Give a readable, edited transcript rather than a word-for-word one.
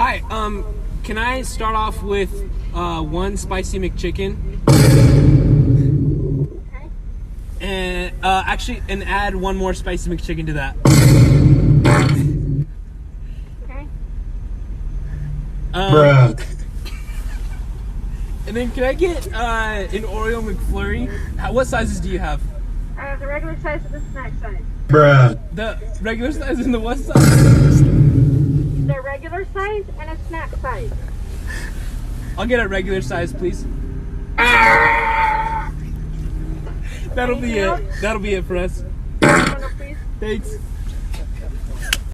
Hi. Can I start off with one spicy McChicken? Okay. And and add one more spicy McChicken to that. Okay. Bruh. And then can I get an Oreo McFlurry? What sizes do you have? The regular size and the snack size. Bruh. The regular size and the what size? The regular size and a snack size. I'll get a regular size, please. That'll be Anything it. else? That'll be it for us. No, please. Thanks.